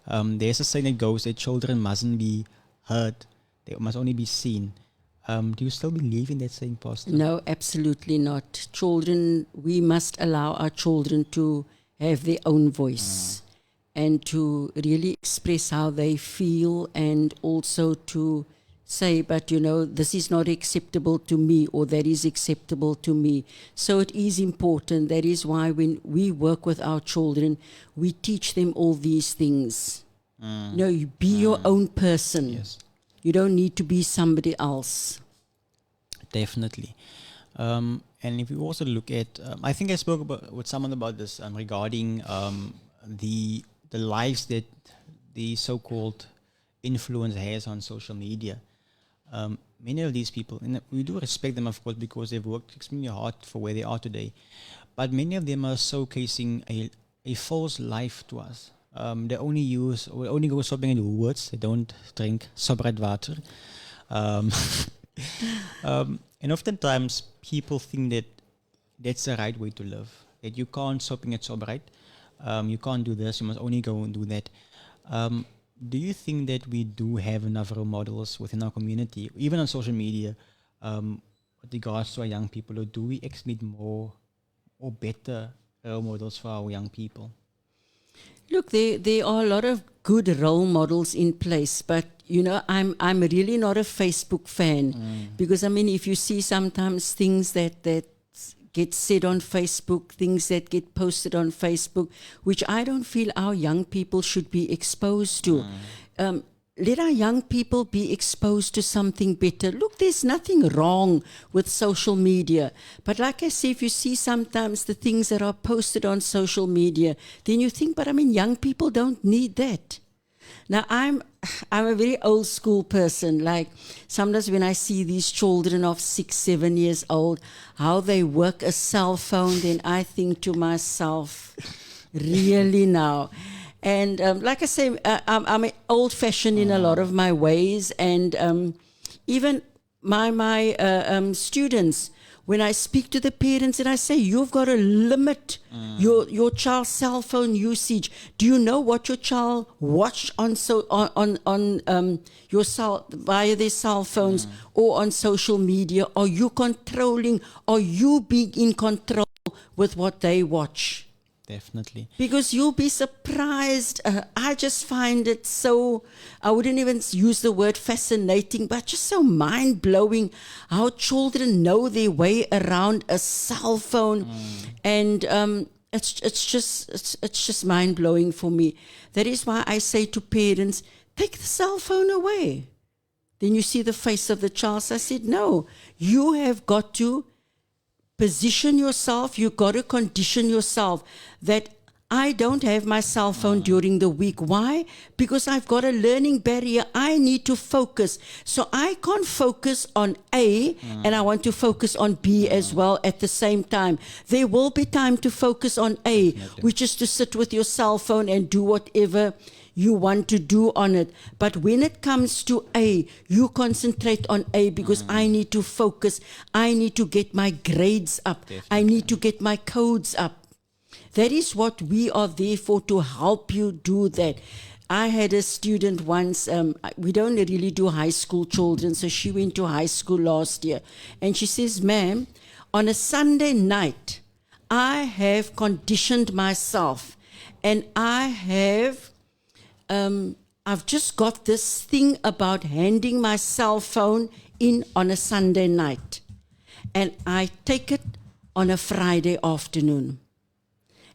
[SPEAKER 5] There's a saying that goes that children mustn't be heard, they must only be seen. Do you still believe in that saying, Pastor?
[SPEAKER 6] No, absolutely not. Children, we must allow our children to have their own voice. And to really express how they feel, and also to say, but this is not acceptable to me, or that is acceptable to me. So it is important. That is why when we work with our children, we teach them all these things. You be your own person.
[SPEAKER 5] Yes.
[SPEAKER 6] You don't need to be somebody else.
[SPEAKER 5] Definitely. And if you also look at, I think I spoke with someone about this regarding the lives that the so-called influence has on social media. Many of these people, and we do respect them, of course, because they've worked extremely hard for where they are today, but many of them are showcasing a false life to us. They only go shopping in Woolworths. They don't drink Sobrite water. And oftentimes people think that that's the right way to live, that you can't shopping at Sobrite. You can't do this, you must only go and do that. Do you think that we do have enough role models within our community, even on social media, with regards to our young people, or do we actually need more or better role models for our young people?
[SPEAKER 6] Look, there are a lot of good role models in place, but I'm really not a Facebook fan because if you see sometimes things that get said on Facebook, things that get posted on Facebook, which I don't feel our young people should be exposed to. Let our young people be exposed to something better. Look, there's nothing wrong with social media. But like I say, if you see sometimes the things that are posted on social media, then you think, but young people don't need that. Now, I'm a very old school person. Like sometimes when I see these children of 6, 7 years old, how they work a cell phone, then I think to myself, really now? And like I say, I'm old-fashioned in a lot of my ways. And even my students, when I speak to the parents and I say, you've got to limit your child's cell phone usage. Do you know what your child watch on via their cell phones or on social media? Are you controlling? Are you being in control with what they watch?
[SPEAKER 5] Definitely.
[SPEAKER 6] Because you'll be surprised. I just find it so, I wouldn't even use the word fascinating, but just so mind-blowing how children know their way around a cell phone. And it's just mind-blowing for me. That is why I say to parents, take the cell phone away. Then you see the face of the child. So I said, no, you have got to position yourself, you got to condition yourself that I don't have my cell phone during the week. Why? Because I've got a learning barrier. I need to focus. So I can't focus on A and I want to focus on B as well at the same time. There will be time to focus on A, which is to sit with your cell phone and do whatever you want to do on it. But when it comes to A, you concentrate on A because I need to focus. I need to get my grades up. I need to get my codes up. That is what we are there for, to help you do that. I had a student once, we don't really do high school children, so she went to high school last year. And she says, ma'am, on a Sunday night, I have conditioned myself and I have, I've just got this thing about handing my cell phone in on a Sunday night. And I take it on a Friday afternoon.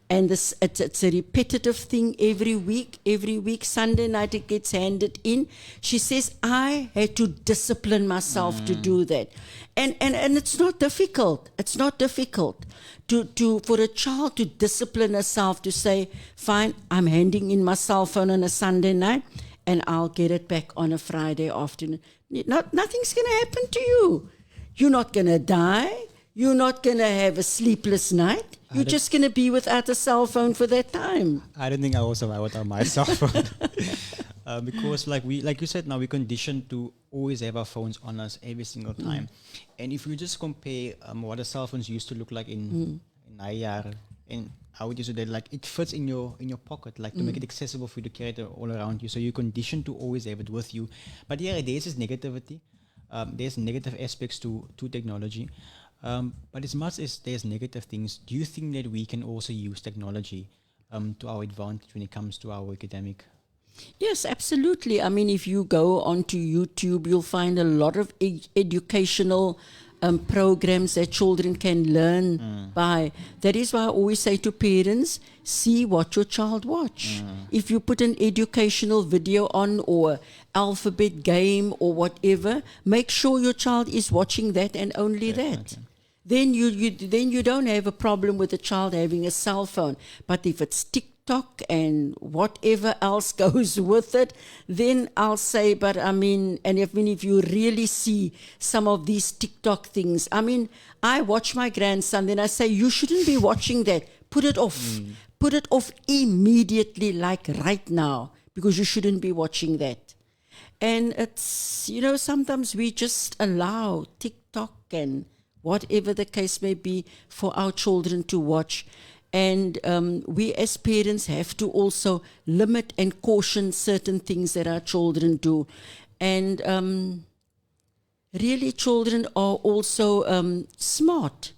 [SPEAKER 6] And it's a repetitive thing every week, Sunday night it gets handed in. She says, I had to discipline myself to do that. And it's not difficult. It's not difficult for a child to discipline herself to say, fine, I'm handing in my cell phone on a Sunday night and I'll get it back on a Friday afternoon. Nothing's going to happen to you. You're not going to die. You're not going to have a sleepless night. You're just going to be without a cell phone for that time.
[SPEAKER 5] I don't think I will survive without my cell phone. Because like you said, now we're conditioned to always have our phones on us every single time. And if you just compare what the cell phones used to look like in Nayar and how it used to, like it fits in your pocket, like to make it accessible for you to carry it all around you. So you're conditioned to always have it with you. But yeah, there's this negativity. There's negative aspects to technology. But as much as there's negative things, do you think that we can also use technology to our advantage when it comes to our academic?
[SPEAKER 6] Yes, absolutely. I mean, if you go onto YouTube, you'll find a lot of educational programs that children can learn by. That is why I always say to parents, see what your child watch. If you put an educational video on or alphabet game or whatever, make sure your child is watching that and only that. Then you don't have a problem with the child having a cell phone. But if it's TikTok and whatever else goes with it, then I'll say, but if you really see some of these TikTok things, I watch my grandson, then I say, you shouldn't be watching that. Put it off. Put it off immediately, like right now, because you shouldn't be watching that. And it's, sometimes we just allow TikTok and whatever the case may be for our children to watch. And we as parents have to also limit and caution certain things that our children do. And really children are also smart,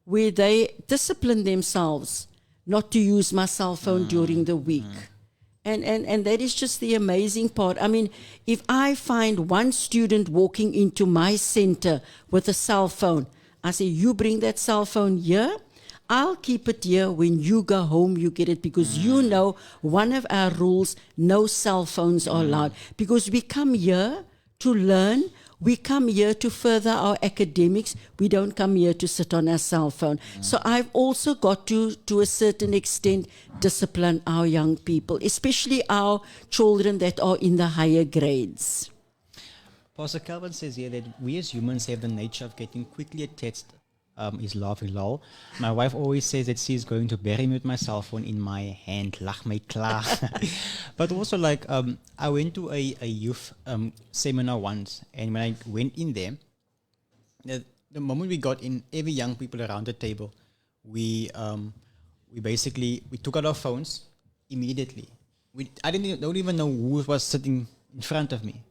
[SPEAKER 6] where they discipline themselves not to use my cell phone during the week. And that is just the amazing part. If I find one student walking into my center with a cell phone, I say, you bring that cell phone here. I'll keep it here. When you go home, you get it, because one of our rules, no cell phones are allowed. Because we come here to learn. We come here to further our academics. We don't come here to sit on our cell phone. So I've also got to a certain extent, discipline our young people, especially our children that are in the higher grades.
[SPEAKER 5] Pastor Calvin says here that we as humans have the nature of getting quickly attached. Is laughing lol. My wife always says that she's going to bury me with my cell phone in my hand. Lach my klaar. But also I went to a youth seminar once, and when I went in there, the moment we got in, every young people around the table, we took out our phones immediately. I don't even know who was sitting in front of me.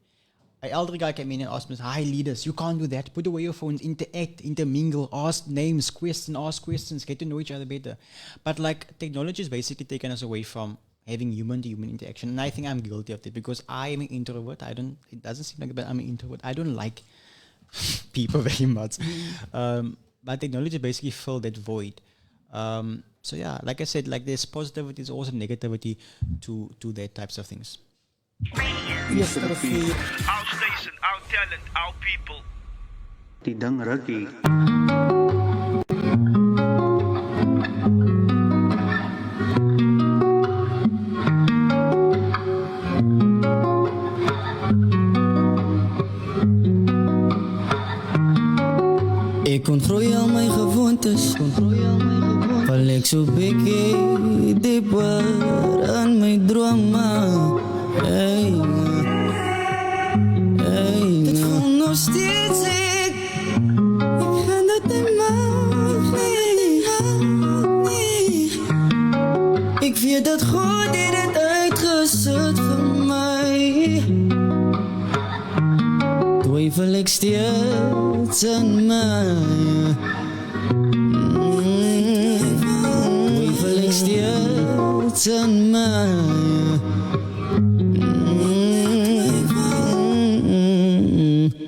[SPEAKER 5] An elder guy came in and asked me, hi leaders, you can't do that. Put away your phones, interact, intermingle, ask names, ask questions, get to know each other better. But technology is basically taken us away from having human-to-human interaction. And I think I'm guilty of it because I am an introvert. It doesn't seem like it, but I'm an introvert. I don't like people very much. But technology basically filled that void. So yeah, like I said, there's positivity, there's also negativity to that types of things.
[SPEAKER 2] Yes, our station, our talent, our people.
[SPEAKER 3] Tidang Ragi.
[SPEAKER 12] Ik controleer al mijn gewoontes. Val ik zo pikkie dieper aan mijn dromen. Hey, het voelt nog steeds ik ga dat in mij niet. weet dat God het uitgesit vir my. Twyfel ek steeds in my. Twyfel ek steeds in my.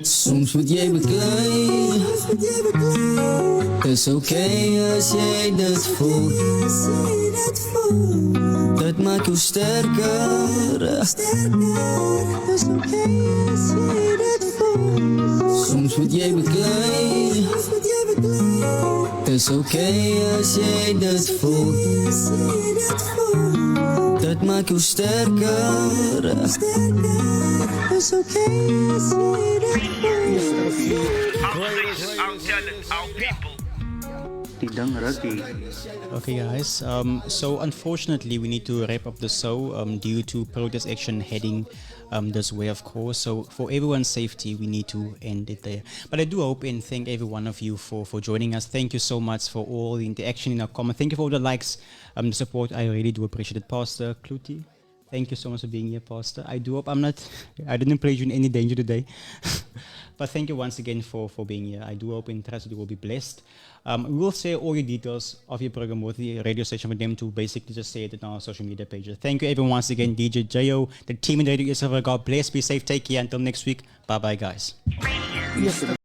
[SPEAKER 12] Soms moet jy beklei. Dis okay as jy dit voel. Dit maak jou sterker. Dis okay as jy dit voel. Soms moet jy beklei. Dis okay as jy dit voel. Dit maak jou sterker. Dis okay as jy dit voel.
[SPEAKER 2] Our talent, our people.
[SPEAKER 3] Tidang Rugby.
[SPEAKER 5] Okay, guys. So unfortunately, we need to wrap up the show due to protest action heading this way, of course. So for everyone's safety, we need to end it there. But I do hope and thank every one of you for joining us. Thank you so much for all the interaction in our comment. Thank you for all the likes, the support. I really do appreciate it. Pastor Cloete, thank you so much for being here, Pastor. I do hope I didn't place you in any danger today. But thank you once again for being here. I do hope and trust that you will be blessed. We will share all your details of your program with the radio station for them to basically just say it on our social media pages. Thank you everyone once again, DJ Jo, the team in Radio Eersterivier. God bless, be safe, take care. Until next week, bye-bye guys.
[SPEAKER 3] Yes,